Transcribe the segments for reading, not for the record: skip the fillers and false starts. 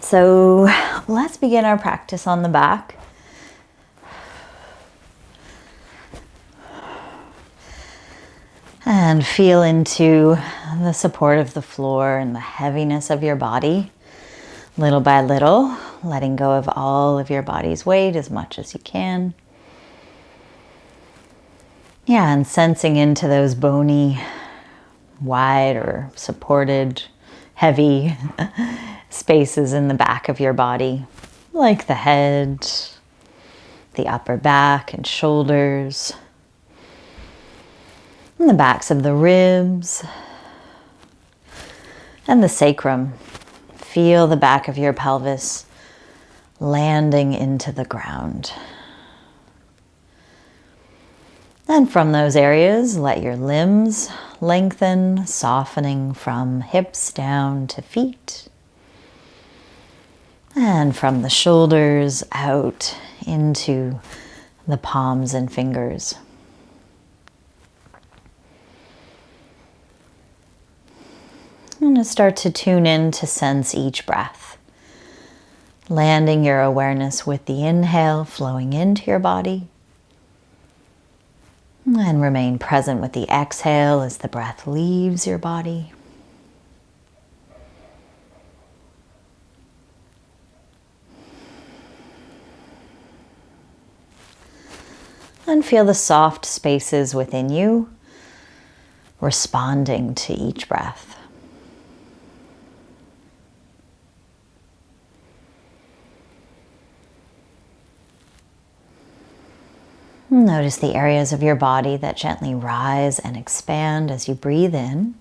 So let's begin our practice on the back. And feel into the support of the floor and the heaviness of your body. Little by little, letting go of all of your body's weight as much as you can. Yeah, and sensing into those bony, wide or supported, heavy spaces in the back of your body, like the head, the upper back and shoulders, and the backs of the ribs, and the sacrum. Feel the back of your pelvis landing into the ground. And from those areas, let your limbs lengthen, softening from hips down to feet. And from the shoulders out into the palms and fingers. I'm going to start to tune in to sense each breath. Landing your awareness with the inhale flowing into your body. And remain present with the exhale as the breath leaves your body. And feel the soft spaces within you responding to each breath. Notice the areas of your body that gently rise and expand as you breathe in.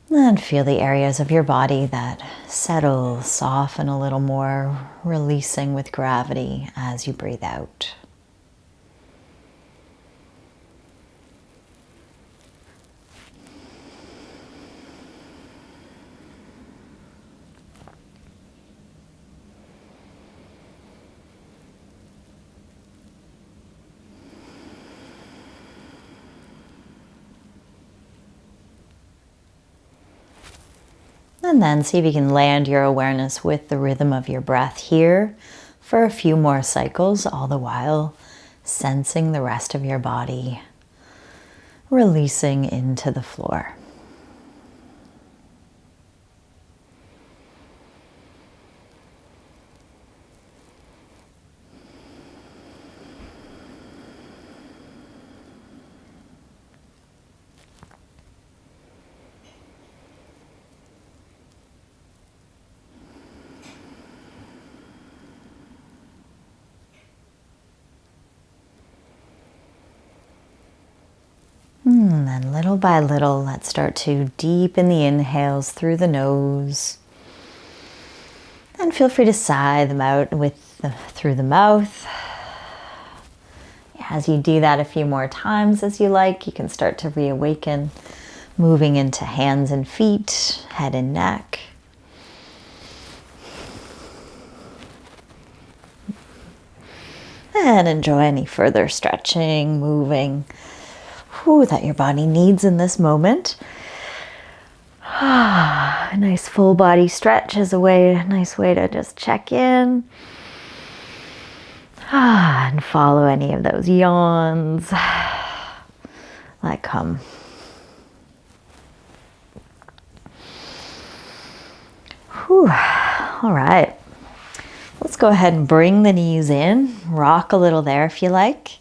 And feel the areas of your body that settle, soften a little more, releasing with gravity as you breathe out. And then see if you can land your awareness with the rhythm of your breath here for a few more cycles, all the while sensing the rest of your body releasing into the floor. And then little by little, let's start to deepen the inhales through the nose. And feel free to sigh them out through the mouth. As you do that a few more times as you like, you can start to reawaken, moving into hands and feet, head and neck. And enjoy any further stretching, moving that your body needs in this moment. A nice full body stretch is a nice way to just check in. And follow any of those yawns that come. All right. Let's go ahead and bring the knees in. Rock a little there if you like.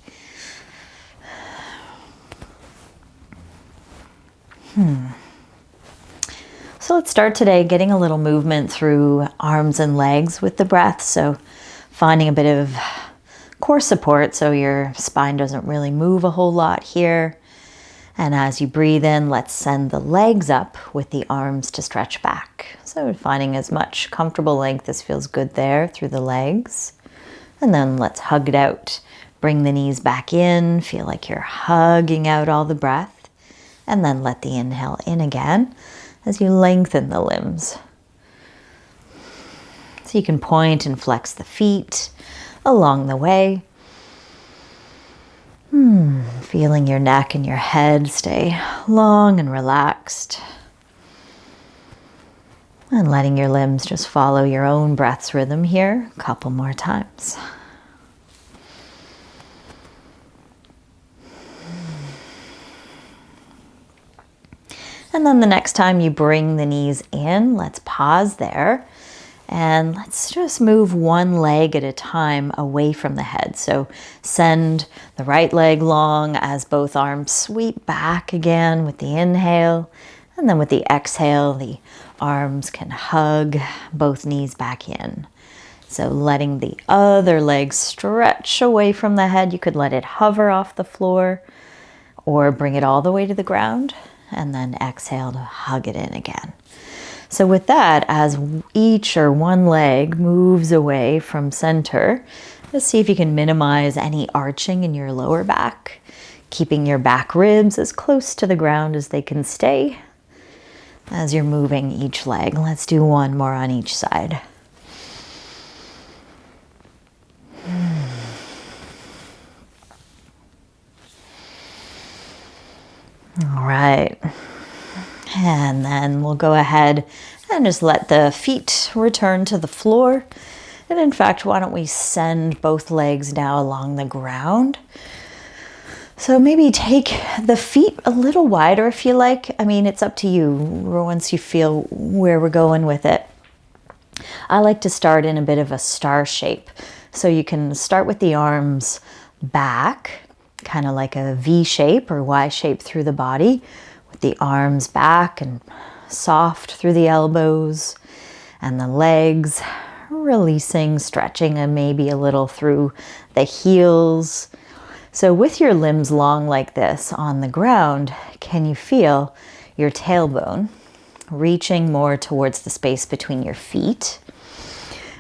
So let's start today getting a little movement through arms and legs with the breath. So finding a bit of core support so your spine doesn't really move a whole lot here. And as you breathe in, let's send the legs up with the arms to stretch back. So finding as much comfortable length as feels good there through the legs. And then let's hug it out. Bring the knees back in. Feel like you're hugging out all the breath. And then let the inhale in again as you lengthen the limbs. So you can point and flex the feet along the way. Feeling your neck and your head stay long and relaxed. And letting your limbs just follow your own breath's rhythm here a couple more times. And then the next time you bring the knees in, let's pause there. And let's just move one leg at a time away from the head. So send the right leg long as both arms sweep back again with the inhale. And then with the exhale, the arms can hug both knees back in. So letting the other leg stretch away from the head. You could let it hover off the floor or bring it all the way to the ground. And then exhale to hug it in again. So with that, as each or one leg moves away from center, just see if you can minimize any arching in your lower back, keeping your back ribs as close to the ground as they can stay as you're moving each leg. Let's do one more on each side. All right. And then we'll go ahead and just let the feet return to the floor. And in fact, why don't we send both legs now along the ground? So maybe take the feet a little wider if you like. I mean, it's up to you once you feel where we're going with it. I like to start in a bit of a star shape. So you can start with the arms back, kind of like a V shape or Y shape through the body, with the arms back and soft through the elbows, and the legs releasing, stretching, and maybe a little through the heels. So with your limbs long like this on the ground, can you feel your tailbone reaching more towards the space between your feet?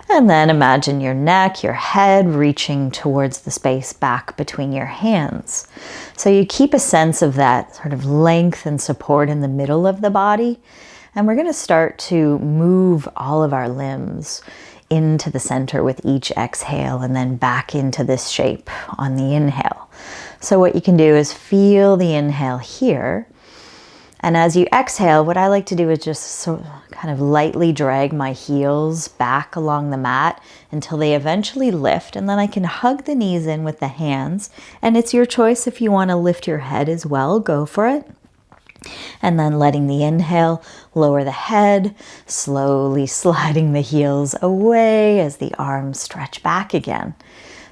And then imagine your neck, your head reaching towards the space back between your hands. So you keep a sense of that sort of length and support in the middle of the body. And we're going to start to move all of our limbs into the center with each exhale and then back into this shape on the inhale. So what you can do is feel the inhale here. And as you exhale, what I like to do is just kind of lightly drag my heels back along the mat until they eventually lift. And then I can hug the knees in with the hands. And it's your choice if you want to lift your head as well, go for it. And then letting the inhale lower the head, slowly sliding the heels away as the arms stretch back again.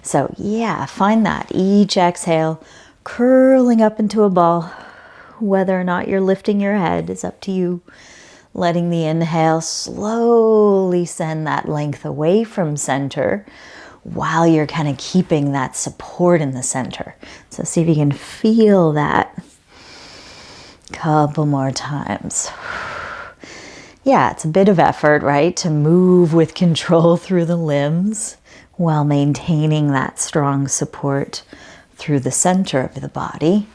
So yeah, find that. Each exhale, curling up into a ball. Whether or not you're lifting your head is up to you. Letting the inhale slowly send that length away from center while you're kind of keeping that support in the center. So see if you can feel that. Couple more times. Yeah, it's a bit of effort, right? To move with control through the limbs while maintaining that strong support through the center of the body.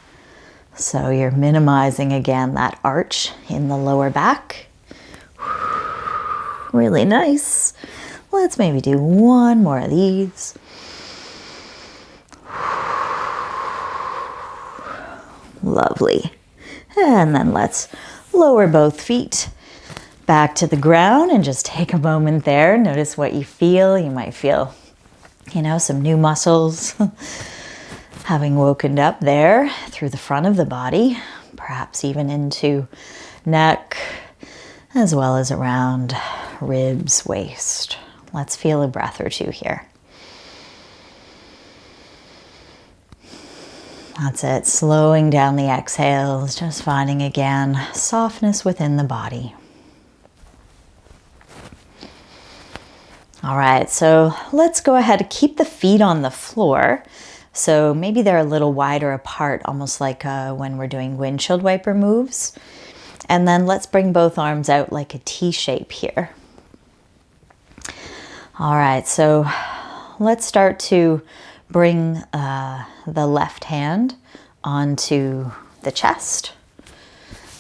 So you're minimizing again that arch in the lower back. Really nice. Let's maybe do one more of these. Lovely. And then let's lower both feet back to the ground and just take a moment there. Notice what you feel. You might feel, some new muscles having woken up there through the front of the body, perhaps even into neck, as well as around ribs, waist. Let's feel a breath or two here. That's it, slowing down the exhales, just finding again softness within the body. All right, so let's go ahead and keep the feet on the floor. So maybe they're a little wider apart, almost like when we're doing windshield wiper moves. And then let's bring both arms out like a T shape here. All right, so let's start to bring the left hand onto the chest.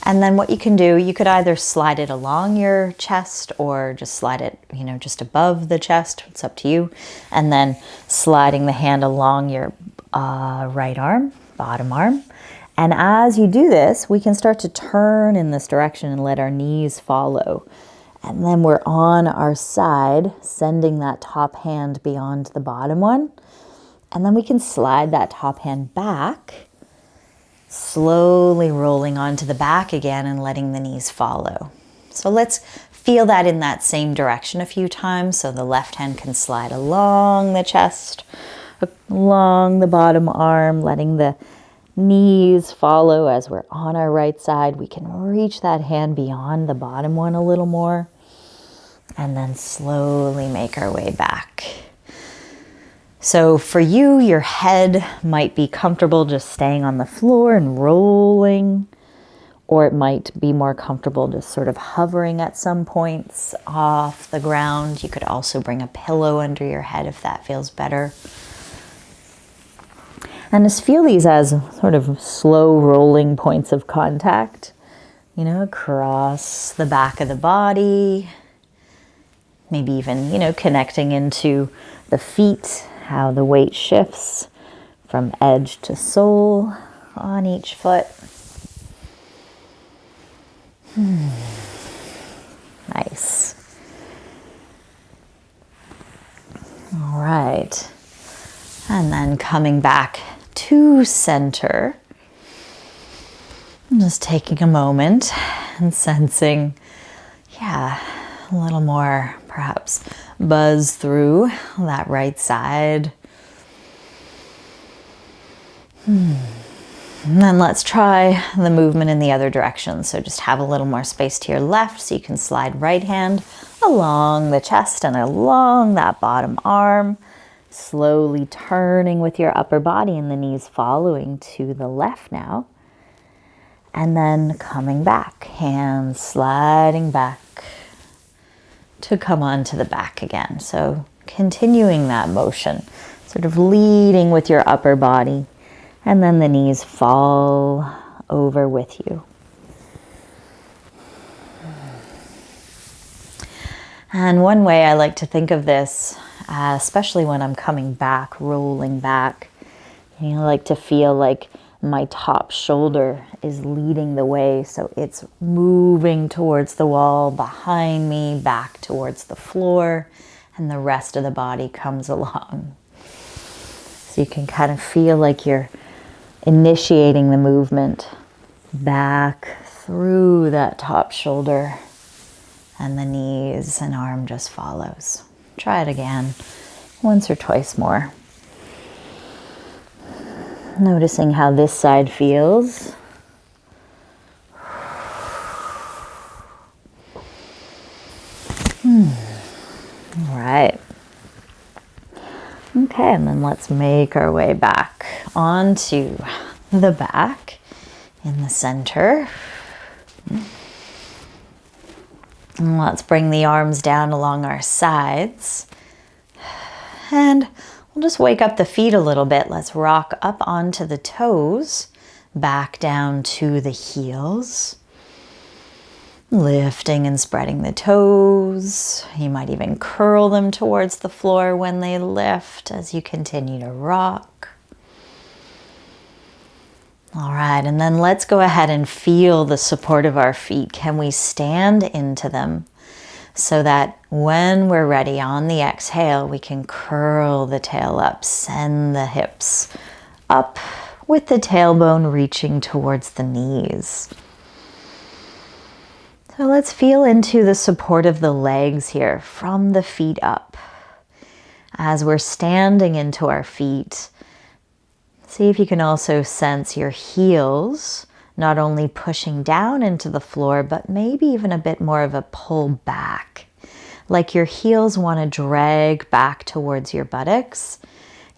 And then what you can do, you could either slide it along your chest or just slide it, just above the chest. It's up to you. And then sliding the hand along your right arm, bottom arm. And as you do this, we can start to turn in this direction and let our knees follow. And then we're on our side, sending that top hand beyond the bottom one. And then we can slide that top hand back, slowly rolling onto the back again and letting the knees follow. So let's feel that in that same direction a few times. So the left hand can slide along the chest, along the bottom arm, letting the knees follow as we're on our right side. We can reach that hand beyond the bottom one a little more, and then slowly make our way back. So for you, your head might be comfortable just staying on the floor and rolling, or it might be more comfortable just sort of hovering at some points off the ground. You could also bring a pillow under your head if that feels better. And just feel these as sort of slow rolling points of contact, you know, across the back of the body, maybe even, you know, connecting into the feet, how the weight shifts from edge to sole on each foot. Nice. All right. And then coming back to center, I'm just taking a moment and sensing, a little more perhaps buzz through that right side. And then let's try the movement in the other direction. So just have a little more space to your left so you can slide right hand along the chest and along that bottom arm, slowly turning with your upper body and the knees following to the left now. And then coming back, hands sliding back to come onto the back again. So continuing that motion, sort of leading with your upper body, and then the knees fall over with you. And one way I like to think of this, especially when I'm coming back, rolling back, I like to feel like my top shoulder is leading the way. So it's moving towards the wall behind me, back towards the floor, and the rest of the body comes along. So you can kind of feel like you're initiating the movement back through that top shoulder, and the knees and arm just follows. Try it again, once or twice more. Noticing how this side feels. All right. Okay, and then let's make our way back onto the back in the center. And let's bring the arms down along our sides. And we'll just wake up the feet a little bit. Let's rock up onto the toes, back down to the heels. Lifting and spreading the toes. You might even curl them towards the floor when they lift as you continue to rock. All right, and then let's go ahead and feel the support of our feet. Can we stand into them so that when we're ready on the exhale, we can curl the tail up, send the hips up with the tailbone reaching towards the knees. So let's feel into the support of the legs here from the feet up. As we're standing into our feet, see if you can also sense your heels not only pushing down into the floor, but maybe even a bit more of a pull back. Like your heels want to drag back towards your buttocks.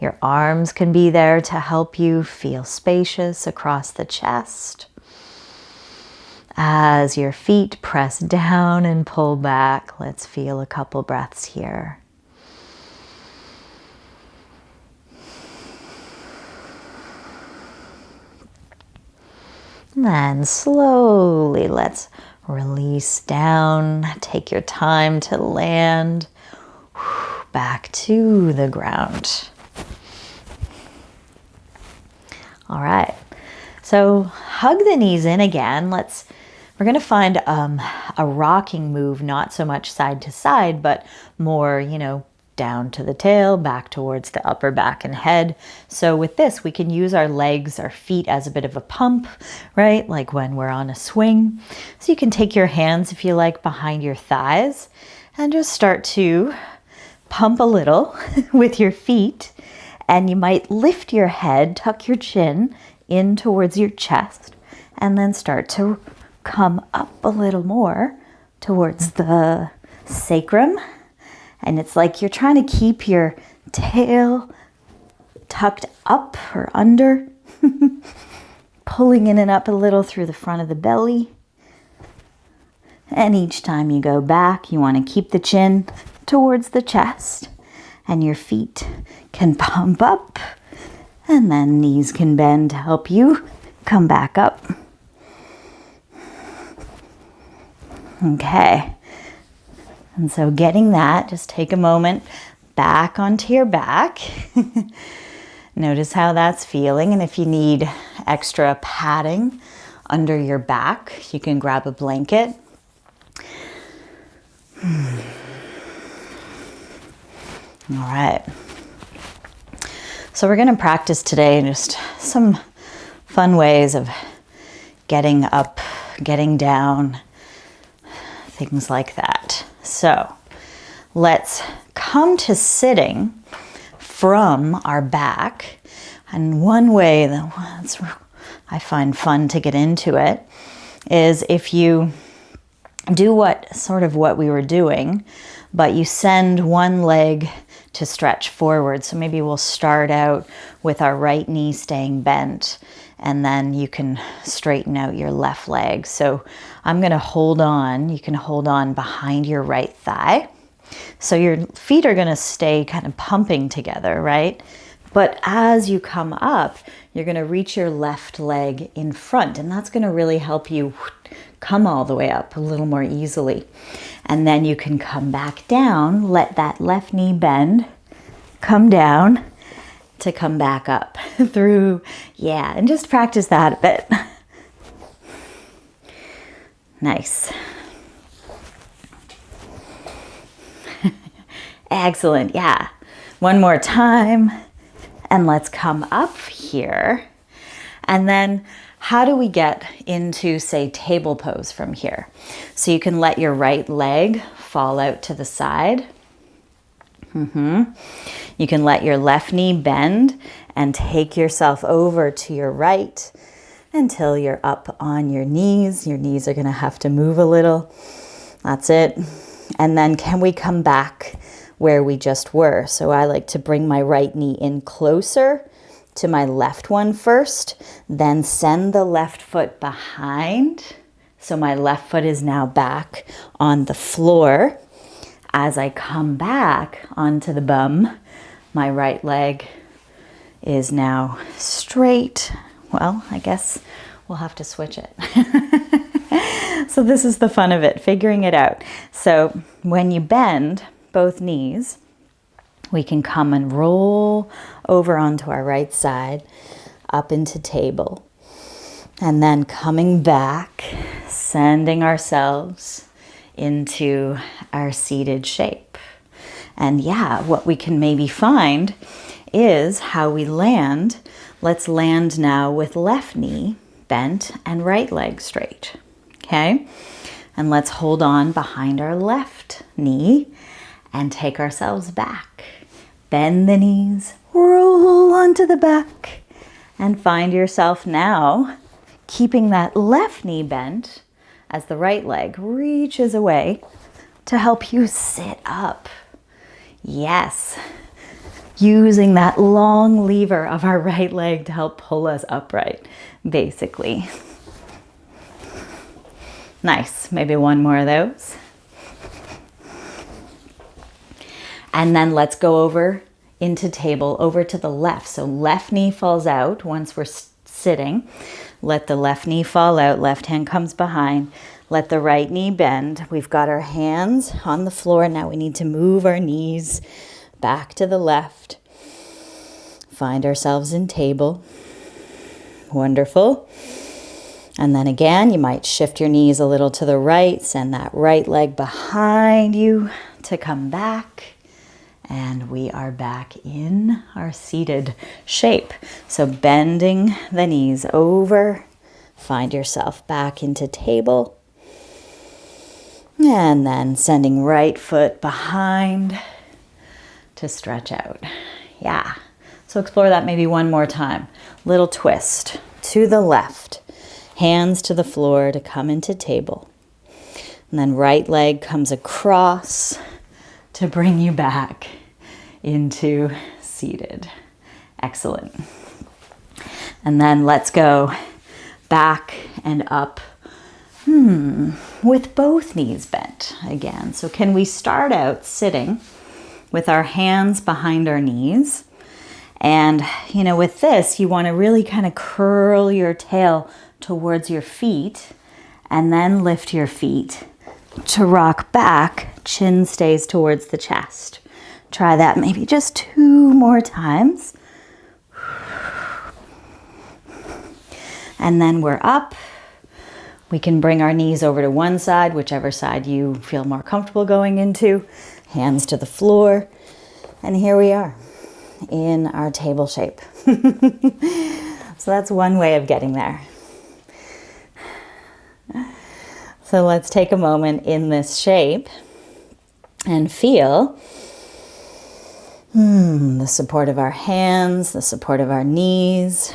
Your arms can be there to help you feel spacious across the chest. As your feet press down and pull back, let's feel a couple breaths here. And then slowly let's release down. Take your time to land back to the ground. All right. So hug the knees in again. We're going to find a rocking move, not so much side to side, but more, down to the tail, back towards the upper back and head. So with this, we can use our legs, our feet as a bit of a pump, right? Like when we're on a swing. So you can take your hands, if you like, behind your thighs and just start to pump a little with your feet. And you might lift your head, tuck your chin in towards your chest, and then start to come up a little more towards the sacrum. And it's like you're trying to keep your tail tucked up or under, pulling in and up a little through the front of the belly. And each time you go back, you want to keep the chin towards the chest, and your feet can pump up, and then knees can bend to help you come back up. Okay. And so getting that, just take a moment back onto your back. Notice how that's feeling. And if you need extra padding under your back, you can grab a blanket. All right. So we're going to practice today just some fun ways of getting up, getting down, things like that. So let's come to sitting from our back. And one way that I find fun to get into it is if you do what we were doing, but you send one leg to stretch forward. So maybe we'll start out with our right knee staying bent, and then you can straighten out your left leg. So I'm going to hold on. You can hold on behind your right thigh. So your feet are going to stay kind of pumping together, right? But as you come up, you're going to reach your left leg in front, and that's going to really help you come all the way up a little more easily. And then you can come back down, let that left knee bend, come down to come back up through, and just practice that a bit. Nice. Excellent, One more time, and let's come up here. And then how do we get into, say, table pose from here? So you can let your right leg fall out to the side. You can let your left knee bend and take yourself over to your right until you're up on your knees. Your knees are going to have to move a little. That's it. And then can we come back where we just were? So I like to bring my right knee in closer to my left one first, then send the left foot behind. So my left foot is now back on the floor. As I come back onto the bum, my right leg is now straight. Well, I guess we'll have to switch it. So this is the fun of it, figuring it out. So when you bend both knees, we can come and roll over onto our right side, up into table. And then coming back, sending ourselves into our seated shape. And what we can maybe find is how we land. Let's land now with left knee bent and right leg straight. Okay? And let's hold on behind our left knee and take ourselves back. Bend the knees, roll onto the back, and find yourself now keeping that left knee bent as the right leg reaches away to help you sit up. Yes, using that long lever of our right leg to help pull us upright, basically. Nice, maybe one more of those. And then let's go over into table, over to the left. So left knee falls out once we're sitting. Let the left knee fall out, left hand comes behind. Let the right knee bend. We've got our hands on the floor. Now we need to move our knees back to the left. Find ourselves in table. Wonderful. And then again, you might shift your knees a little to the right, send that right leg behind you to come back. And we are back in our seated shape. So bending the knees over, find yourself back into table. And then sending right foot behind to stretch out. Yeah. So explore that maybe one more time. Little twist to the left. Hands to the floor to come into table. And then right leg comes across to bring you back into seated. Excellent. And then let's go back and up with both knees bent again. So can we start out sitting with our hands behind our knees? And, with this, you want to really kind of curl your tail towards your feet and then lift your feet to rock back. Chin stays towards the chest. Try that maybe just 2 more times. And then we're up. We can bring our knees over to one side, whichever side you feel more comfortable going into. Hands to the floor. And here we are in our table shape. So that's one way of getting there. So let's take a moment in this shape and feel the support of our hands, the support of our knees.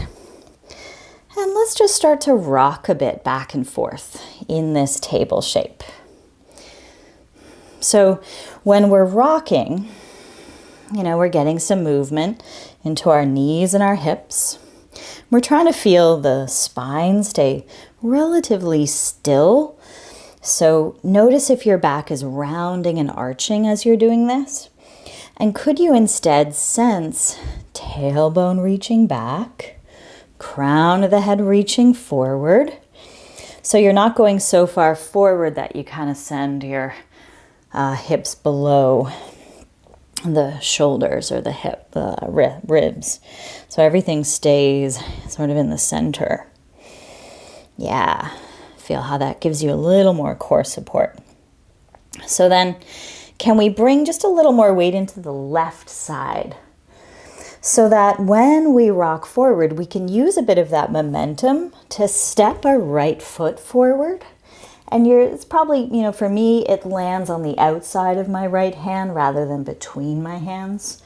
And let's just start to rock a bit back and forth in this table shape. So when we're rocking, we're getting some movement into our knees and our hips. We're trying to feel the spine stay relatively still. So notice if your back is rounding and arching as you're doing this. And could you instead sense tailbone reaching back, crown of the head reaching forward. So you're not going so far forward that you kind of send your hips below the shoulders or the ribs. So everything stays sort of in the center. Yeah, feel how that gives you a little more core support. So then, can we bring just a little more weight into the left side so that when we rock forward, we can use a bit of that momentum to step our right foot forward. And it's probably, for me, it lands on the outside of my right hand rather than between my hands.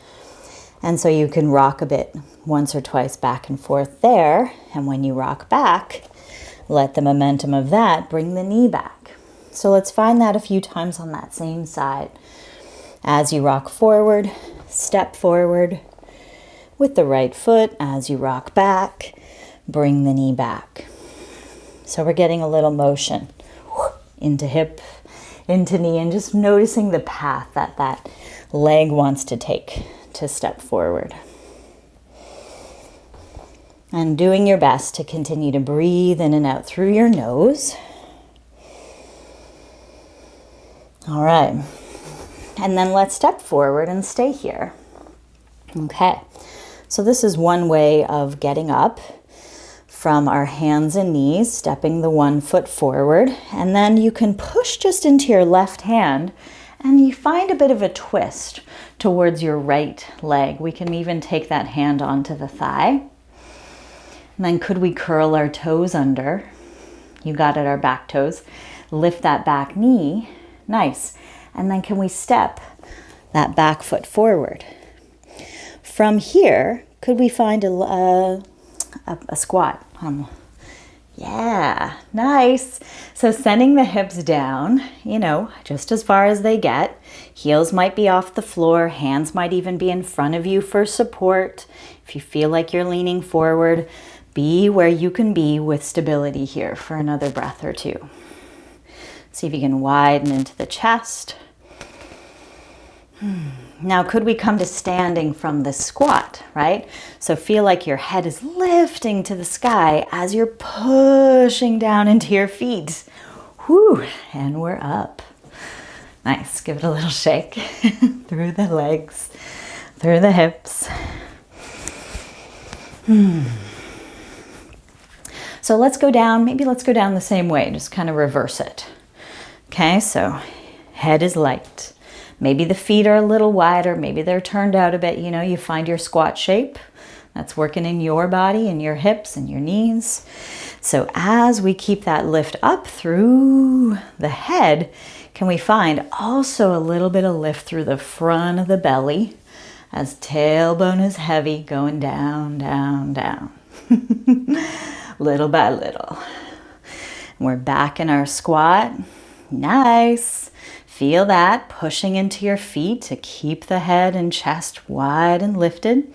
And so you can rock a bit once or twice back and forth there. And when you rock back, let the momentum of that bring the knee back. So let's find that a few times on that same side. As you rock forward, step forward with the right foot. As you rock back, bring the knee back. So we're getting a little motion into hip, into knee, and just noticing the path that leg wants to take to step forward. And doing your best to continue to breathe in and out through your nose. All right. And then let's step forward and stay here. Okay. So this is one way of getting up from our hands and knees, stepping the one foot forward. And then you can push just into your left hand and you find a bit of a twist towards your right leg. We can even take that hand onto the thigh. And then could we curl our toes under? You got it, our back toes. Lift that back knee. Nice. And then can we step that back foot forward? From here, could we find a squat? Yeah, nice. So sending the hips down, just as far as they get. Heels might be off the floor. Hands might even be in front of you for support. If you feel like you're leaning forward, be where you can be with stability here for another breath or two. See if you can widen into the chest. Now, could we come to standing from the squat, right? So feel like your head is lifting to the sky as you're pushing down into your feet. Whew, and we're up. Nice, give it a little shake through the legs, through the hips. So let's go down, maybe let's go down the same way, just kind of reverse it. Okay, so head is light. Maybe the feet are a little wider, maybe they're turned out a bit, you know, you find your squat shape. That's working in your body and your hips and your knees. So as we keep that lift up through the head, can we find also a little bit of lift through the front of the belly as tailbone is heavy, going down, down, down, little by little. We're back in our squat. Nice. Feel that pushing into your feet to keep the head and chest wide and lifted.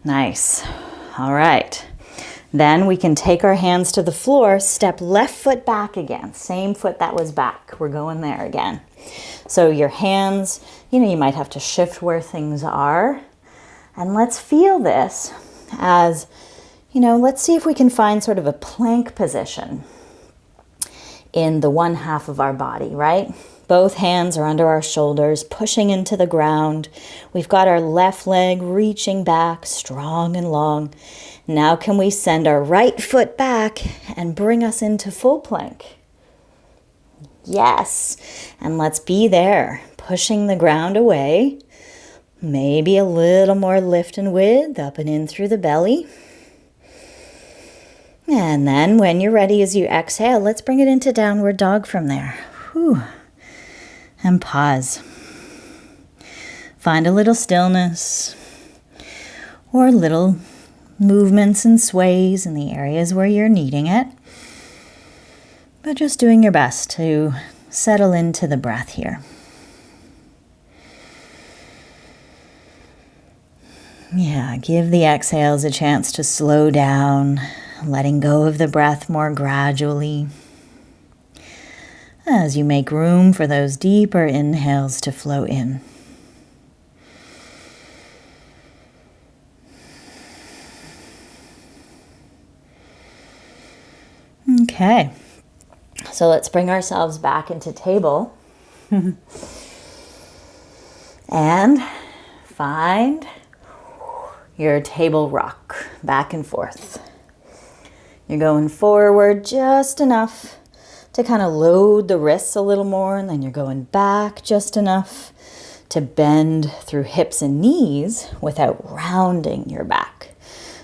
Nice. All right. Then we can take our hands to the floor, step left foot back again. Same foot that was back. We're going there again. So your hands, you know, you might have to shift where things are. And let's feel this as, you know, let's see if we can find sort of a plank position in the one half of our body, right? Both hands are under our shoulders, pushing into the ground. We've got our left leg reaching back, strong and long. Now can we send our right foot back and bring us into full plank? Yes. And let's be there, pushing the ground away. Maybe a little more lift and width up and in through the belly. And then when you're ready, as you exhale, let's bring it into downward dog from there. Whew. And pause. Find a little stillness or little movements and sways in the areas where you're needing it. But just doing your best to settle into the breath here. Yeah, give the exhales a chance to slow down, letting go of the breath more gradually as you make room for those deeper inhales to flow in. Okay, so let's bring ourselves back into table and find your table rock, back and forth. You're going forward just enough to kind of load the wrists a little more, and then you're going back just enough to bend through hips and knees without rounding your back.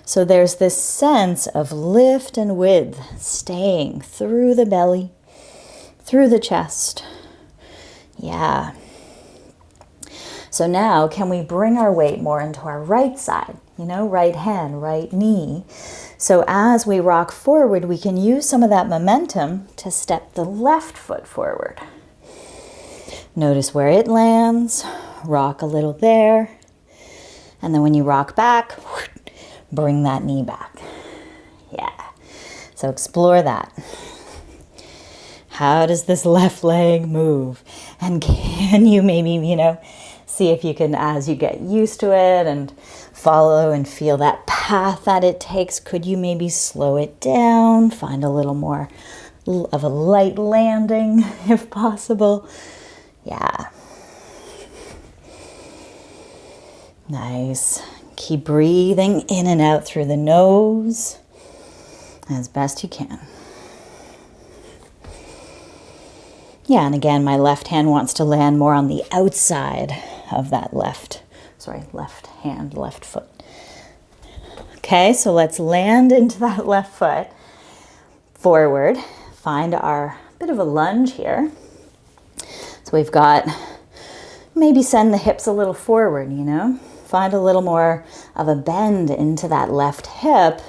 So there's this sense of lift and width staying through the belly, through the chest. Yeah. So now can we bring our weight more into our right side? You know, right hand, right knee. So as we rock forward, we can use some of that momentum to step the left foot forward. Notice where it lands, rock a little there. And then when you rock back, bring that knee back. Yeah. So explore that. How does this left leg move? And can you maybe, you know, see if you can, as you get used to it and follow and feel that path that it takes, could you maybe slow it down, find a little more of a light landing if possible? Yeah. Nice. Keep breathing in and out through the nose as best you can. Yeah, and again, my left hand wants to land more on the outside of that left hand, left foot. Okay, so let's land into that left foot forward. Find our bit of a lunge here. So we've got, maybe send the hips a little forward, you know. Find a little more of a bend into that left hip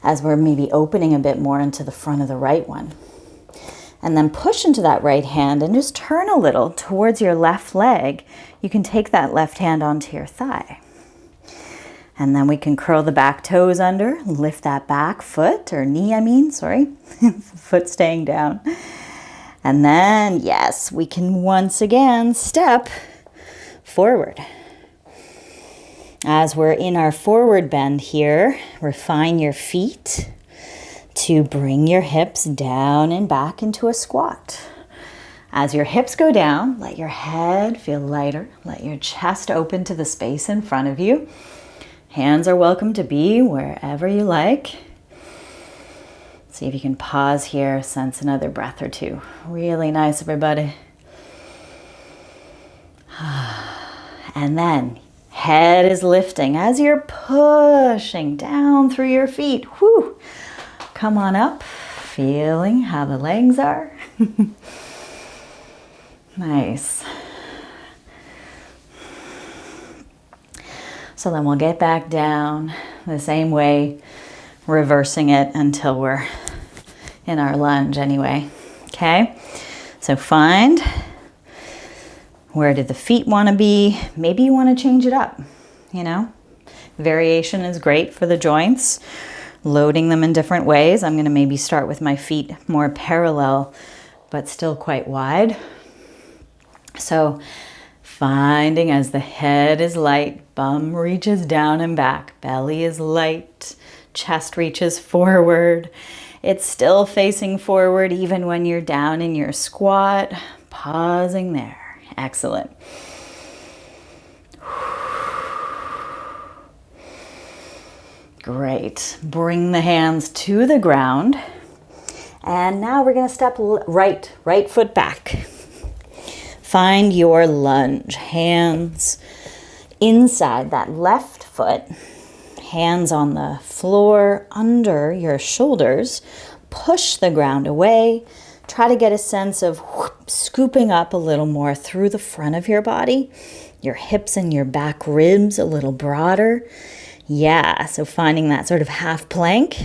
as we're maybe opening a bit more into the front of the right one. And then push into that right hand and just turn a little towards your left leg. You can take that left hand onto your thigh. And then we can curl the back toes under, lift that back foot, or knee, foot staying down. And then, yes, we can once again step forward. As we're in our forward bend here, refine your feet to bring your hips down and back into a squat. As your hips go down, let your head feel lighter. Let your chest open to the space in front of you. Hands are welcome to be wherever you like. See if you can pause here, sense another breath or two. Really nice, everybody. And then head is lifting as you're pushing down through your feet. Whew. Come on up, feeling how the legs are. Nice. So then we'll get back down the same way, reversing it until we're in our lunge anyway. Okay, so find where do the feet want to be. Maybe you want to change it up, you know. Variation is great for the joints, loading them in different ways. I'm going to maybe start with my feet more parallel, but still quite wide. So finding as the head is light, bum reaches down and back, belly is light, chest reaches forward. It's still facing forward even when you're down in your squat. Pausing there. Excellent. Great. Bring the hands to the ground. And now we're going to step right foot back. Find your lunge. Hands inside that left foot. Hands on the floor under your shoulders. Push the ground away. Try to get a sense of scooping up a little more through the front of your body. Your hips and your back ribs a little broader. Yeah, so finding that sort of half plank.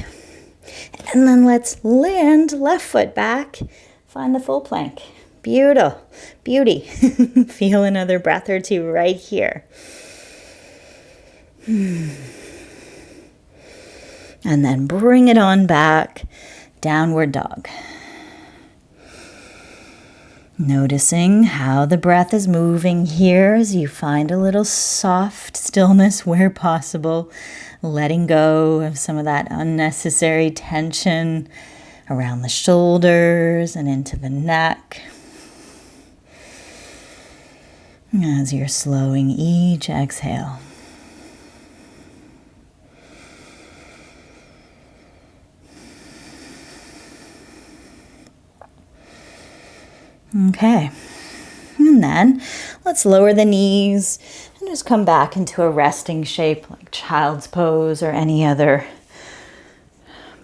And then let's land left foot back. Find the full plank. Beauty. Feel another breath or two right here. And then bring it on back. Downward dog. Noticing how the breath is moving here as you find a little soft stillness where possible, letting go of some of that unnecessary tension around the shoulders and into the neck. As you're slowing each exhale. Okay, and then let's lower the knees and just come back into a resting shape like child's pose or any other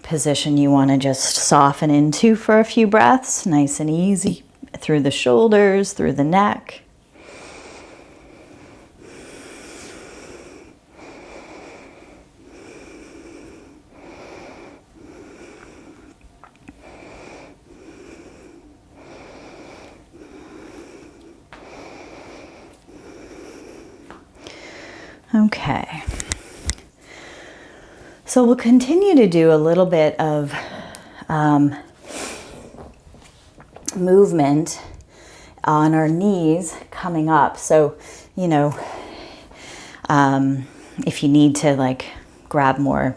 position you want to just soften into for a few breaths. Nice and easy through the shoulders, through the neck. Okay, so we'll continue to do a little bit of movement on our knees coming up. So, you know, if you need to like grab more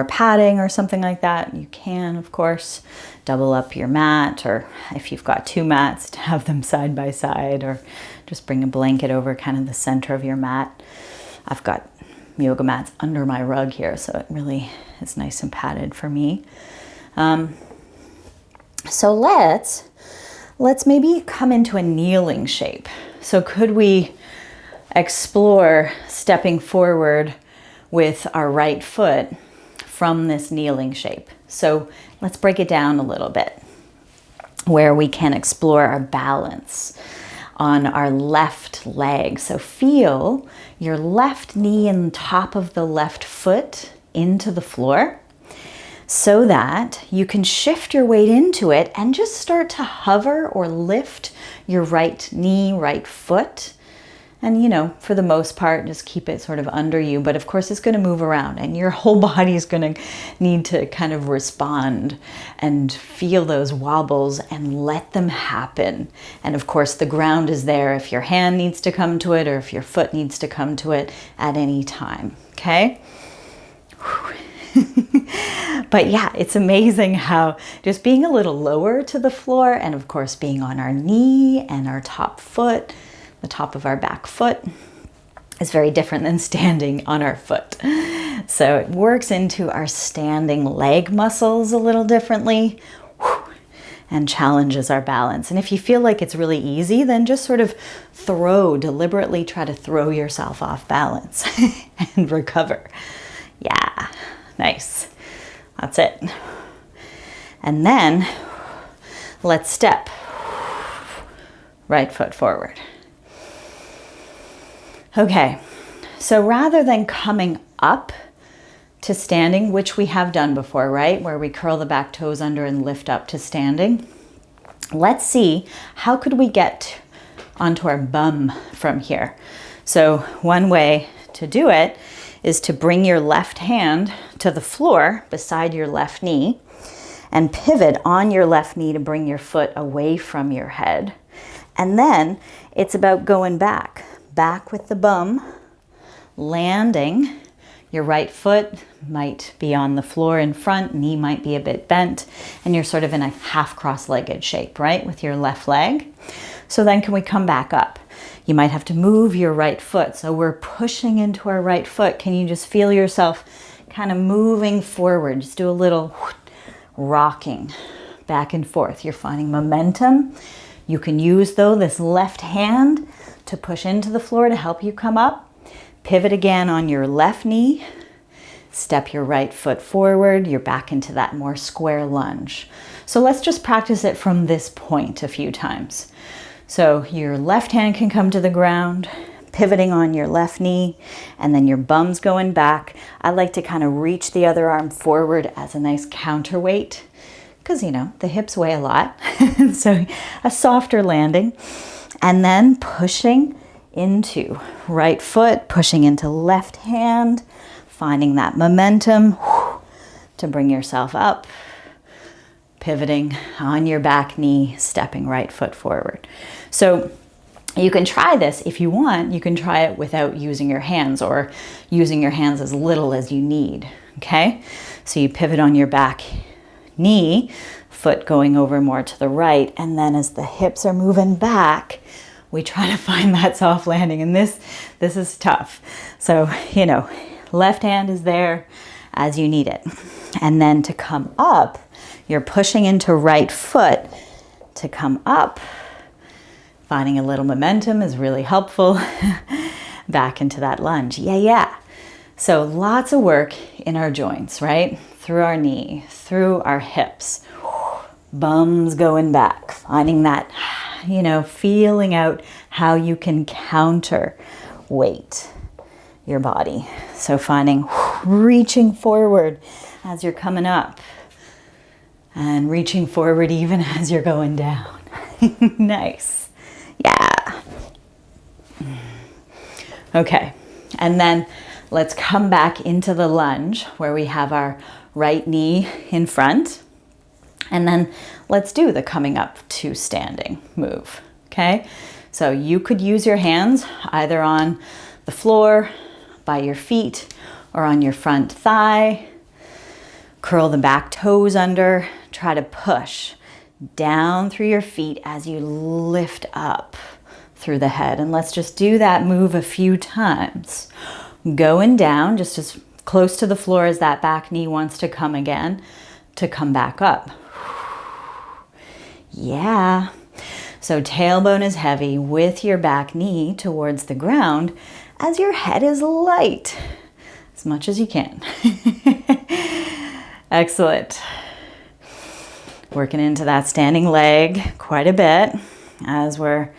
padding or something like that, you can, of course, double up your mat, or if you've got two mats, to have them side by side, or just bring a blanket over kind of the center of your mat. I've got yoga mats under my rug here, so it really is nice and padded for me. So let's maybe come into a kneeling shape. So could we explore stepping forward with our right foot from this kneeling shape? So let's break it down a little bit, where we can explore our balance on our left leg. So feel your left knee and top of the left foot into the floor so that you can shift your weight into it and just start to hover or lift your right knee, right foot. And, you know, for the most part, just keep it sort of under you. But of course, it's going to move around and your whole body is going to need to kind of respond and feel those wobbles and let them happen. And of course, the ground is there if your hand needs to come to it or if your foot needs to come to it at any time. Okay? But yeah, it's amazing how just being a little lower to the floor and of course being on our knee and our top foot, the top of our back foot, is very different than standing on our foot. So it works into our standing leg muscles a little differently and challenges our balance. And if you feel like it's really easy, then just sort of deliberately try to throw yourself off balance and recover. Yeah, nice. That's it. And then let's step. Right foot forward. Okay, so rather than coming up to standing, which we have done before, right? Where we curl the back toes under and lift up to standing. Let's see, how could we get onto our bum from here? So one way to do it is to bring your left hand to the floor beside your left knee and pivot on your left knee to bring your foot away from your head. And then it's about going back with the bum, landing. Your right foot might be on the floor in front, knee might be a bit bent, and you're sort of in a half cross-legged shape, right, with your left leg. So then can we come back up? You might have to move your right foot. So we're pushing into our right foot. Can you just feel yourself kind of moving forward? Just do a little rocking back and forth. You're finding momentum. You can use, though, this left hand to push into the floor to help you come up. Pivot again on your left knee. Step your right foot forward. You're back into that more square lunge. So let's just practice it from this point a few times. So your left hand can come to the ground, pivoting on your left knee, and then your bum's going back. I like to kind of reach the other arm forward as a nice counterweight because, you know, the hips weigh a lot. So a softer landing. And then pushing into right foot, pushing into left hand, finding that momentum to bring yourself up, pivoting on your back knee, stepping right foot forward. So you can try this if you want. You can try it without using your hands or using your hands as little as you need, okay? So you pivot on your back knee, foot going over more to the right, and then as the hips are moving back, we try to find that soft landing, and this is tough. So, you know, left hand is there as you need it. And then to come up, you're pushing into right foot to come up. Finding a little momentum is really helpful. Back into that lunge. Yeah. So lots of work in our joints, right? Through our knee, through our hips. Bums going back. Finding that, you know, feeling out how you can counter weight your body. So finding reaching forward as you're coming up and reaching forward even as you're going down. Nice. Yeah. Okay. And then let's come back into the lunge where we have our right knee in front. And then let's do the coming up to standing move, okay? So you could use your hands either on the floor, by your feet, or on your front thigh. Curl the back toes under. Try to push down through your feet as you lift up through the head. And let's just do that move a few times. Going down just as close to the floor as that back knee wants to come again, to come back up. Yeah. So tailbone is heavy with your back knee towards the ground as your head is light, as much as you can. Excellent. Working into that standing leg quite a bit as we're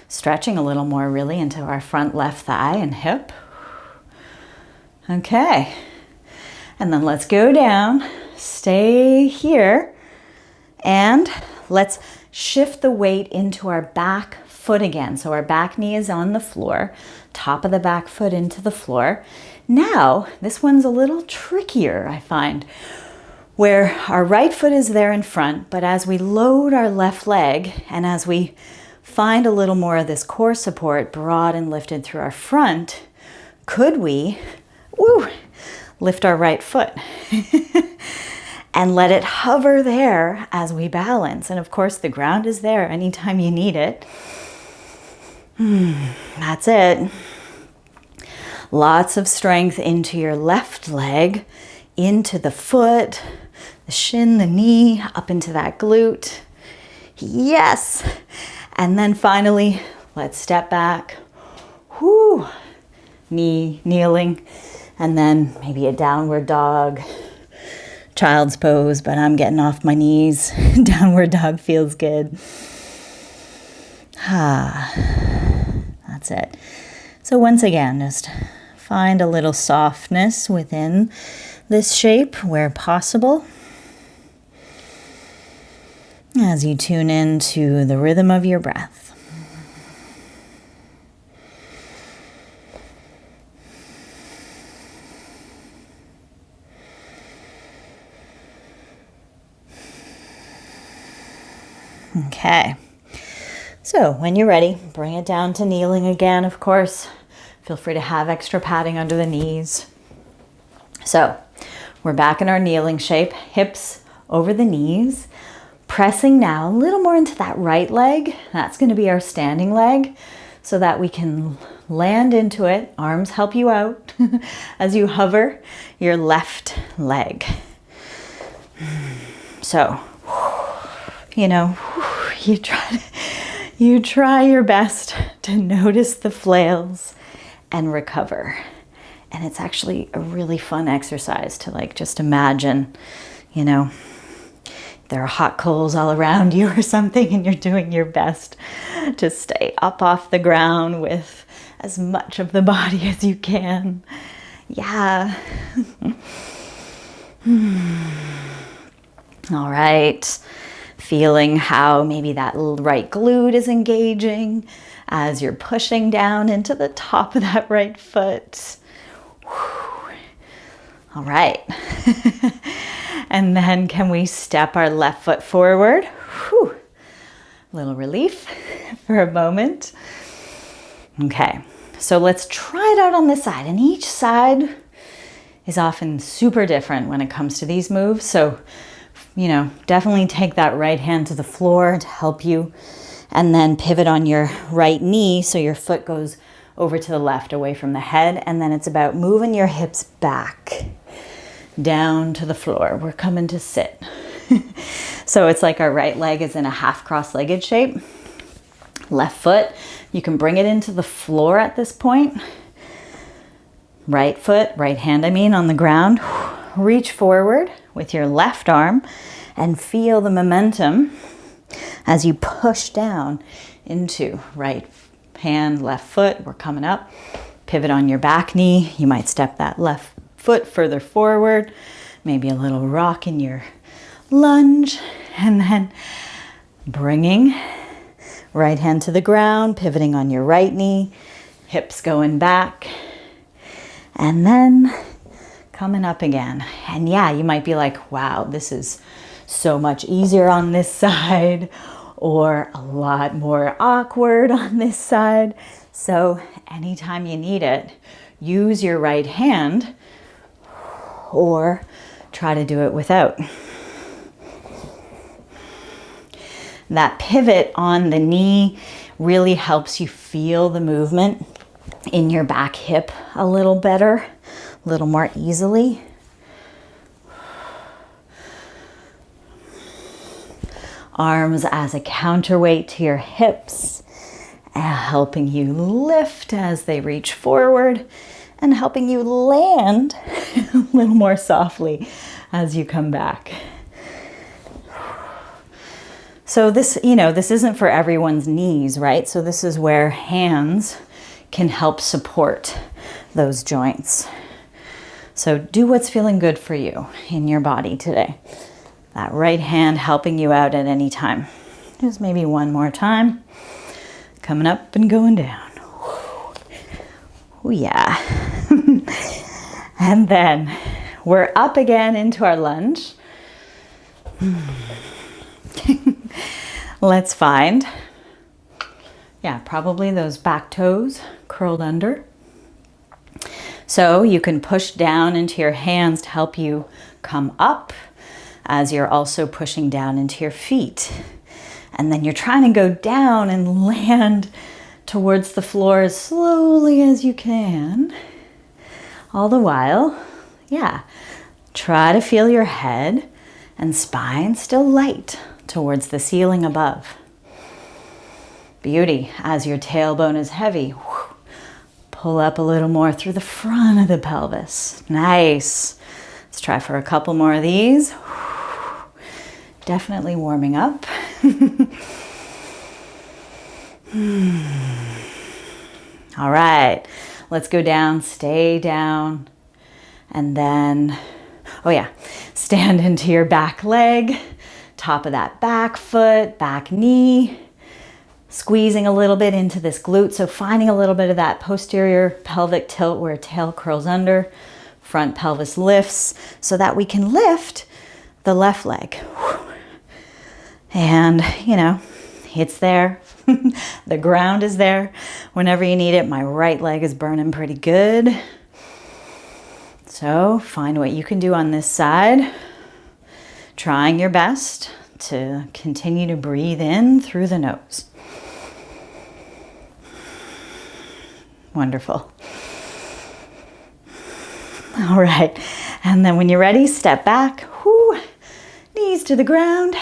stretching a little more really into our front left thigh and hip. Okay. And then let's go down, stay here, and let's shift the weight into our back foot again. So our back knee is on the floor, top of the back foot into the floor. Now, this one's a little trickier, I find, where our right foot is there in front, but as we load our left leg and as we find a little more of this core support broad and lifted through our front, could we lift our right foot and let it hover there as we balance? And of course, the ground is there anytime you need it. That's it. Lots of strength into your left leg, into the foot, the shin, the knee, up into that glute. Yes. And then finally, let's step back. Whoo. Knee, kneeling, and then maybe a downward dog, child's pose, but I'm getting off my knees. Downward dog feels good. That's it. So once again, just find a little softness within this shape where possible. As you tune into the rhythm of your breath. Okay, so when you're ready, bring it down to kneeling again, of course. Feel free to have extra padding under the knees. So we're back in our kneeling shape, hips over the knees, pressing now a little more into that right leg. That's going to be our standing leg so that we can land into it. Arms help you out as you hover your left leg. So, you try your best to notice the flails and recover. And it's actually a really fun exercise to just imagine, there are hot coals all around you or something, and you're doing your best to stay up off the ground with as much of the body as you can. Yeah. All right. Feeling how maybe that right glute is engaging as you're pushing down into the top of that right foot. All right. And then can we step our left foot forward? Little relief for a moment. Okay, so let's try it out on this side. And each side is often super different when it comes to these moves. So definitely take that right hand to the floor to help you, and then pivot on your right knee so your foot goes over to the left, away from the head, and then it's about moving your hips back down to the floor. We're coming to sit. So it's like our right leg is in a half cross-legged shape. Left foot, you can bring it into the floor at this point. Right foot, right hand on the ground. Reach forward with your left arm and feel the momentum as you push down into right hand, left foot. We're coming up. Pivot on your back knee. You might step that left foot further forward. Maybe a little rock in your lunge. And then bringing right hand to the ground, pivoting on your right knee, hips going back. And then coming up again. And yeah, you might be like, wow, this is so much easier on this side, or a lot more awkward on this side. So anytime you need it, use your right hand or try to do it without. That pivot on the knee really helps you feel the movement in your back hip a little better, a little more easily. Arms as a counterweight to your hips, helping you lift as they reach forward and helping you land a little more softly as you come back. So this, this isn't for everyone's knees, right? So this is where hands can help support those joints. So do what's feeling good for you in your body today. That right hand helping you out at any time. Just maybe one more time. Coming up and going down. Oh yeah. And then we're up again into our lunge. Let's find, probably those back toes curled under. So you can push down into your hands to help you come up as you're also pushing down into your feet. And then you're trying to go down and land towards the floor as slowly as you can. All the while, yeah, try to feel your head and spine still light towards the ceiling above. Beauty. As your tailbone is heavy, pull up a little more through the front of the pelvis. Nice. Let's try for a couple more of these. Definitely warming up. All right, let's go down, stay down, and then, oh yeah, stand into your back leg, top of that back foot, back knee, squeezing a little bit into this glute. So finding a little bit of that posterior pelvic tilt where tail curls under, front pelvis lifts so that we can lift the left leg. And, you know, it's there. The ground is there whenever you need it. My right leg is burning pretty good. So find what you can do on this side. Trying your best to continue to breathe in through the nose. Wonderful. All right. And then when you're ready, step back. Knees to the ground.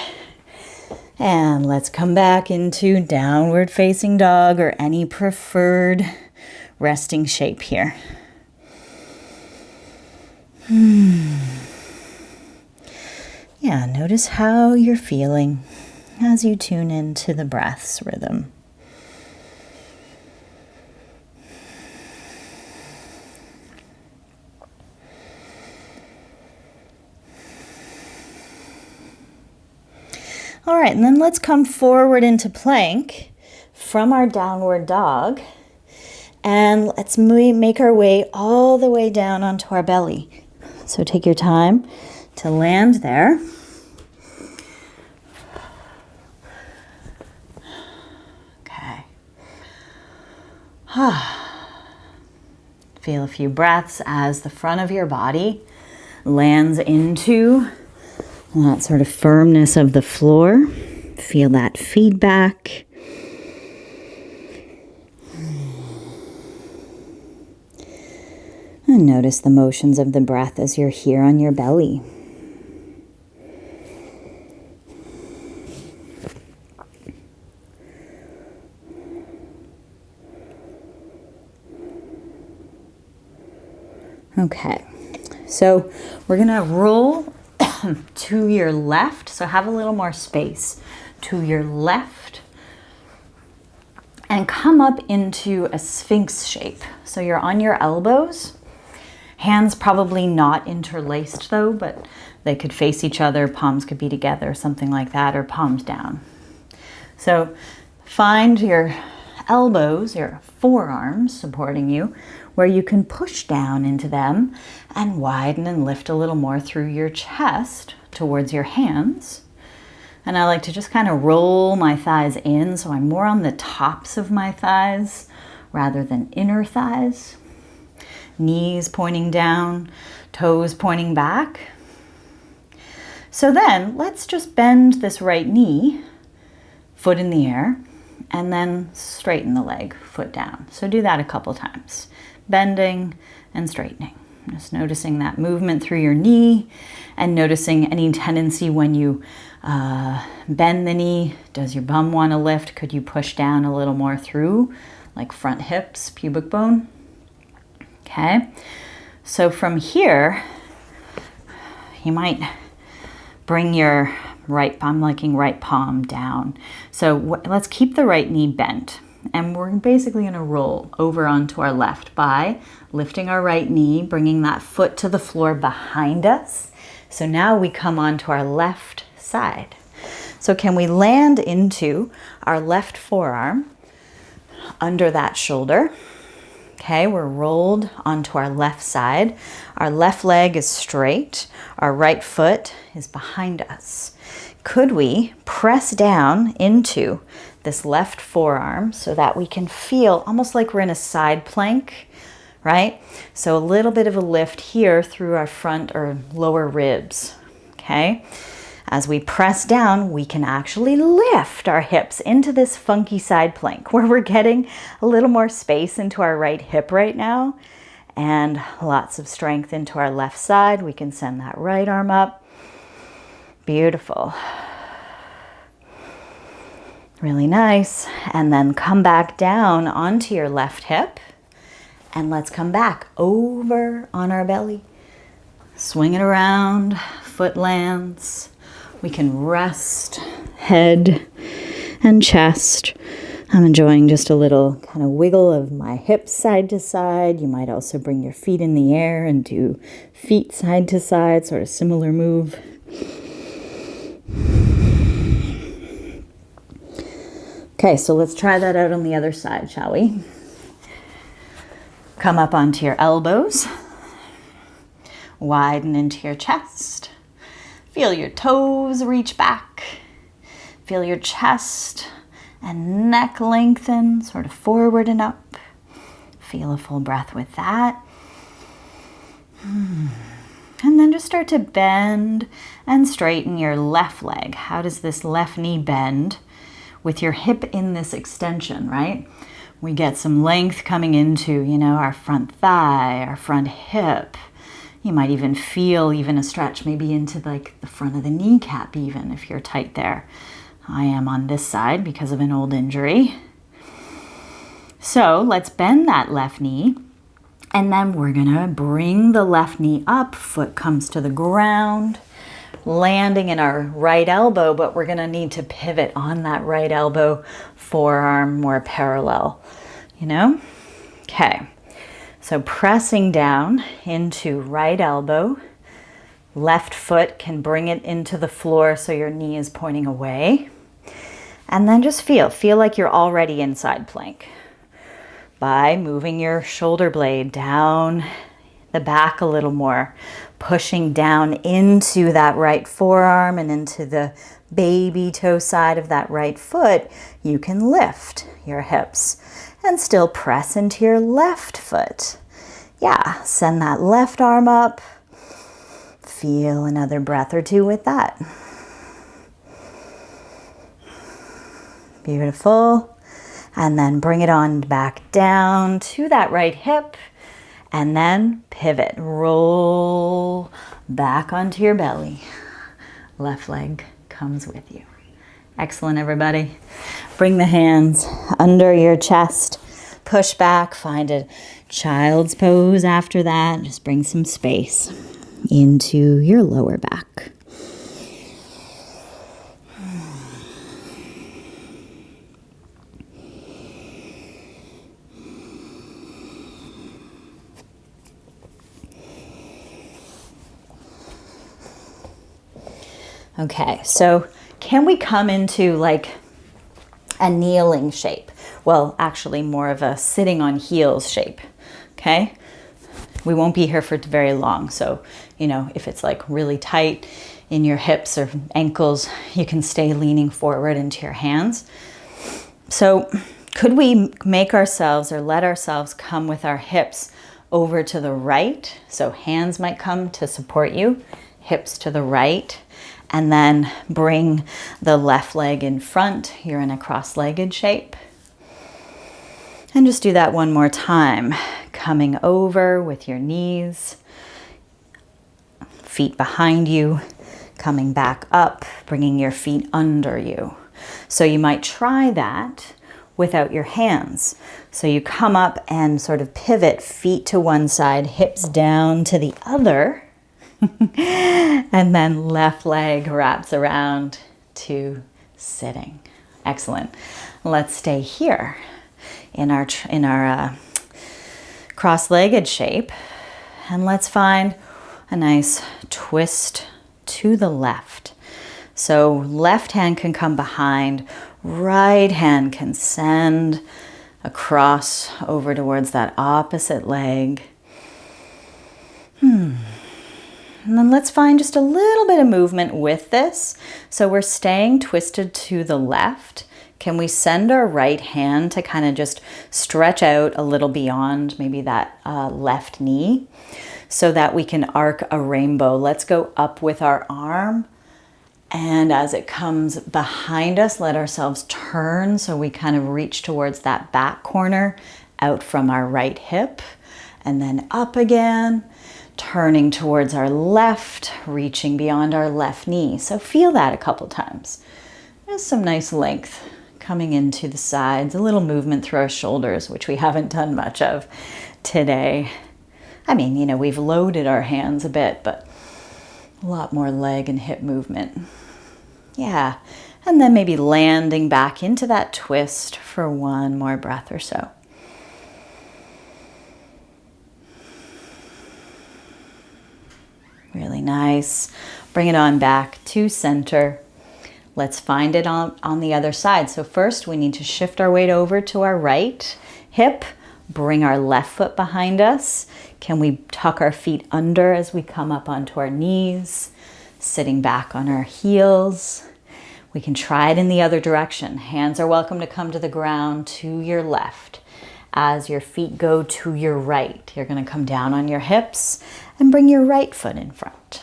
And let's come back into downward facing dog or any preferred resting shape here. Yeah, notice how you're feeling as you tune into the breath's rhythm. All right, and then let's come forward into plank from our downward dog. And let's make our way all the way down onto our belly. So take your time to land there. Okay. Feel a few breaths as the front of your body lands into that sort of firmness of the floor. Feel that feedback. And notice the motions of the breath as you're here on your belly. Okay, so we're gonna roll to your left, so have a little more space to your left and come up into a sphinx shape. So you're on your elbows, hands probably not interlaced though, but they could face each other, palms could be together, something like that, or palms down. So find your elbows, your forearms supporting you, where you can push down into them and widen and lift a little more through your chest towards your hands. And I like to just kind of roll my thighs in, so I'm more on the tops of my thighs rather than inner thighs. Knees pointing down, toes pointing back. So then let's just bend this right knee, foot in the air, and then straighten the leg, foot down. So do that a couple times. Bending and straightening. Just noticing that movement through your knee and noticing any tendency when you bend the knee. Does your bum want to lift? Could you push down a little more through, like front hips, pubic bone? Okay. So from here, you might bring your right palm down. So let's keep the right knee bent. And we're basically going to roll over onto our left by lifting our right knee, bringing that foot to the floor behind us. So now we come onto our left side. So can we land into our left forearm under that shoulder? Okay, we're rolled onto our left side. Our left leg is straight. Our right foot is behind us. Could we press down into this left forearm so that we can feel almost like we're in a side plank, right? So a little bit of a lift here through our front or lower ribs, okay? As we press down, we can actually lift our hips into this funky side plank where we're getting a little more space into our right hip right now. and lots of strength into our left side. We can send that right arm up. Beautiful. Really nice. And then come back down onto your left hip. And let's come back over on our belly. Swing it around, foot lands. We can rest head and chest. I'm enjoying just a little kind of wiggle of my hips side to side. You might also bring your feet in the air and do feet side to side, sort of similar move. Okay, so let's try that out on the other side, shall we? Come up onto your elbows. Widen into your chest. Feel your toes reach back. Feel your chest and neck lengthen, sort of forward and up. Feel a full breath with that. And then just start to bend and straighten your left leg. How does this left knee bend? With your hip in this extension, right? We get some length coming into, our front thigh, our front hip. You might even feel a stretch maybe into like the front of the kneecap even if you're tight there. I am on this side because of an old injury. So let's bend that left knee, and then we're gonna bring the left knee up, foot comes to the ground, landing in our right elbow, but we're gonna need to pivot on that right elbow, forearm more parallel, Okay, so pressing down into right elbow, left foot can bring it into the floor so your knee is pointing away. And then just feel like you're already in side plank by moving your shoulder blade down the back a little more, pushing down into that right forearm and into the baby toe side of that right foot. You can lift your hips and still press into your left foot. Yeah, send that left arm up. Feel another breath or two with that. Beautiful. And then bring it on back down to that right hip. And then pivot. Roll back onto your belly. Left leg comes with you. Excellent, everybody. Bring the hands under your chest. Push back. Find a child's pose after that. Just bring some space into your lower back. Okay, so can we come into like a kneeling shape? Well, actually more of a sitting on heels shape, okay? We won't be here for very long, so, if it's like really tight in your hips or ankles, you can stay leaning forward into your hands. So could we make ourselves or let ourselves come with our hips over to the right? So hands might come to support you, hips to the right, and then bring the left leg in front. You're in a cross-legged shape. And just do that one more time. Coming over with your knees, feet behind you, coming back up, bringing your feet under you. So you might try that without your hands. So you come up and sort of pivot, feet to one side, hips down to the other. And then left leg wraps around to sitting. Excellent. Let's stay here in our cross-legged shape, and let's find a nice twist to the left. So left hand can come behind, right hand can send across over towards that opposite leg. And then let's find just a little bit of movement with this. So we're staying twisted to the left. Can we send our right hand to kind of just stretch out a little beyond maybe that left knee so that we can arc a rainbow? Let's go up with our arm. And as it comes behind us, let ourselves turn so we kind of reach towards that back corner out from our right hip. and then up again, turning towards our left, reaching beyond our left knee. So feel that a couple times. There's some nice length coming into the sides, a little movement through our shoulders, which we haven't done much of today. I mean, you know, we've loaded our hands a bit, but a lot more leg and hip movement. Yeah, and then maybe landing back into that twist for one more breath or so. Really nice. Bring it on back to center. Let's find it on the other side. So first we need to shift our weight over to our right hip, bring our left foot behind us. Can we tuck our feet under as we come up onto our knees, sitting back on our heels? We can try it in the other direction. Hands are welcome to come to the ground to your left. As your feet go to your right, you're going to come down on your hips and bring your right foot in front.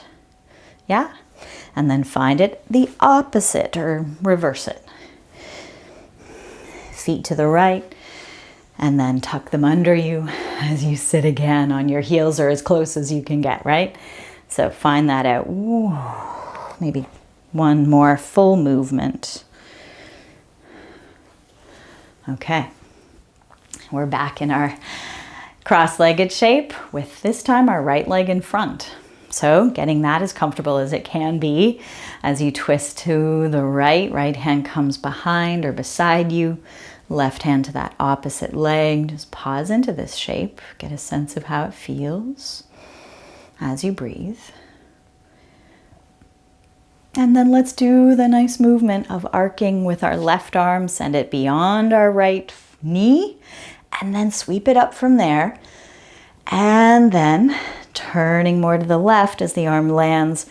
Yeah? And then find it the opposite or reverse it. Feet to the right, and then tuck them under you as you sit again on your heels or as close as you can get, right? So find that out. Ooh, maybe one more full movement. Okay. We're back in our cross-legged shape with this time our right leg in front. So getting that as comfortable as it can be as you twist to the right. Right hand comes behind or beside you. Left hand to that opposite leg. Just pause into this shape. Get a sense of how it feels as you breathe. And then let's do the nice movement of arcing with our left arm. Send it beyond our right knee. And then sweep it up from there. And then turning more to the left as the arm lands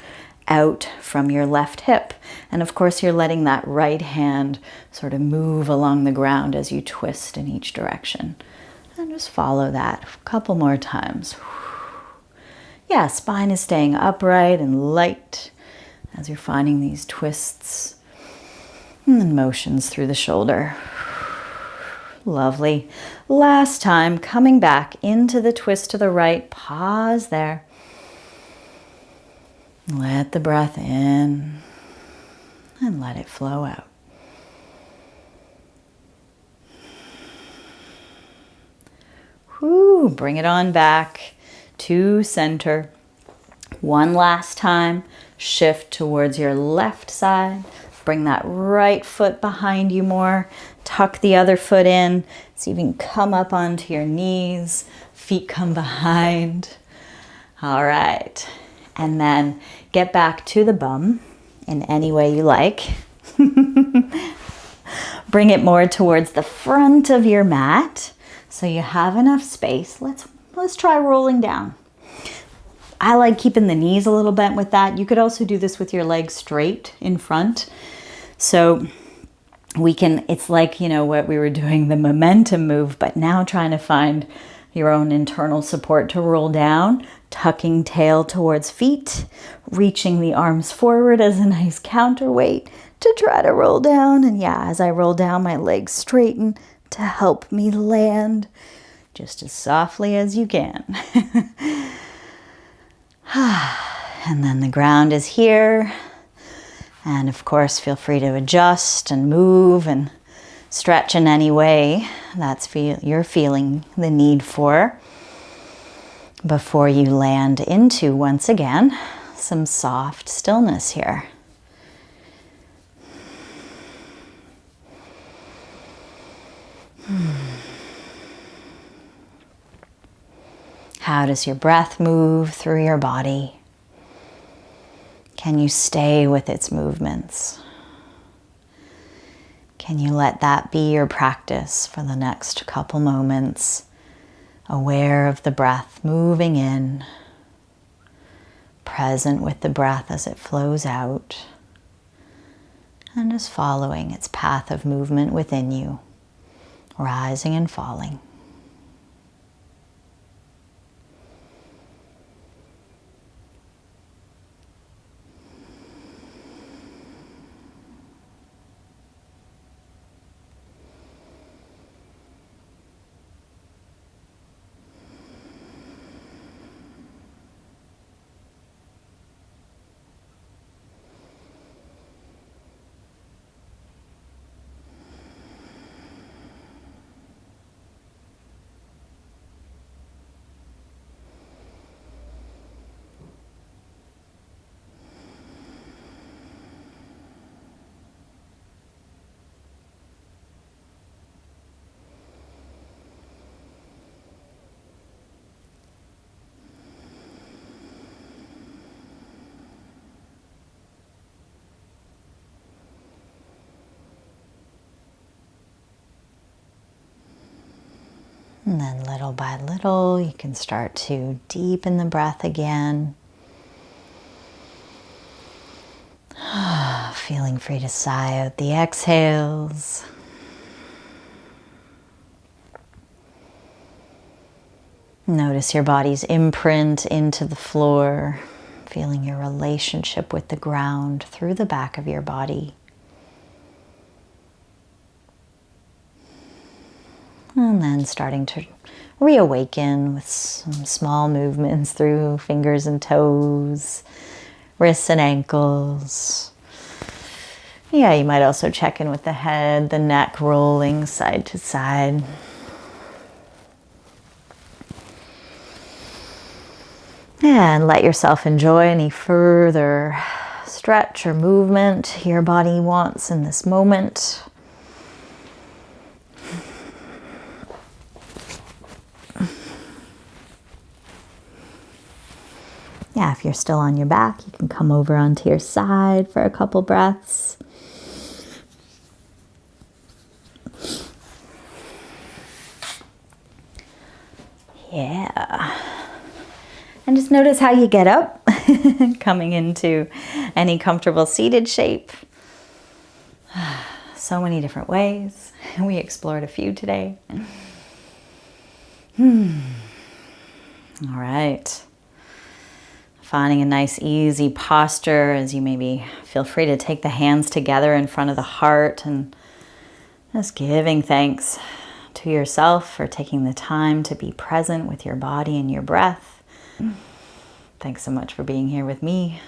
out from your left hip. And of course, you're letting that right hand sort of move along the ground as you twist in each direction. And just follow that a couple more times. Yeah, spine is staying upright and light as you're finding these twists and then motions through the shoulder. Lovely. Last time, coming back into the twist to the right. Pause there. Let the breath in and let it flow out. Whew, bring it on back to center. One last time. Shift towards your left side. Bring that right foot behind you more. Tuck the other foot in so you can come up onto your knees. Feet come behind. All right. And then get back to the bum in any way you like. Bring it more towards the front of your mat so you have enough space. Let's try rolling down. I like keeping the knees a little bent with that. You could also do this with your legs straight in front. So it's like, you know, what we were doing, the momentum move, but now trying to find your own internal support to roll down, tucking tail towards feet, reaching the arms forward as a nice counterweight to try to roll down. And yeah, as I roll down, my legs straighten to help me land just as softly as you can. And then the ground is here. And of course, feel free to adjust and move and stretch in any way you're feeling the need for before you land into, once again, some soft stillness here. How does your breath move through your body? Can you stay with its movements? Can you let that be your practice for the next couple moments? Aware of the breath moving in, present with the breath as it flows out, and just following its path of movement within you, rising and falling. And then little by little, you can start to deepen the breath again. Feeling free to sigh out the exhales. Notice your body's imprint into the floor, feeling your relationship with the ground through the back of your body. And then starting to reawaken with some small movements through fingers and toes, wrists and ankles. Yeah, you might also check in with the head, the neck rolling side to side. And let yourself enjoy any further stretch or movement your body wants in this moment. Yeah, if you're still on your back, you can come over onto your side for a couple breaths. Yeah. And just notice how you get up, coming into any comfortable seated shape. So many different ways. We explored a few today. All right. Finding a nice easy posture as you maybe feel free to take the hands together in front of the heart and just giving thanks to yourself for taking the time to be present with your body and your breath. Thanks so much for being here with me.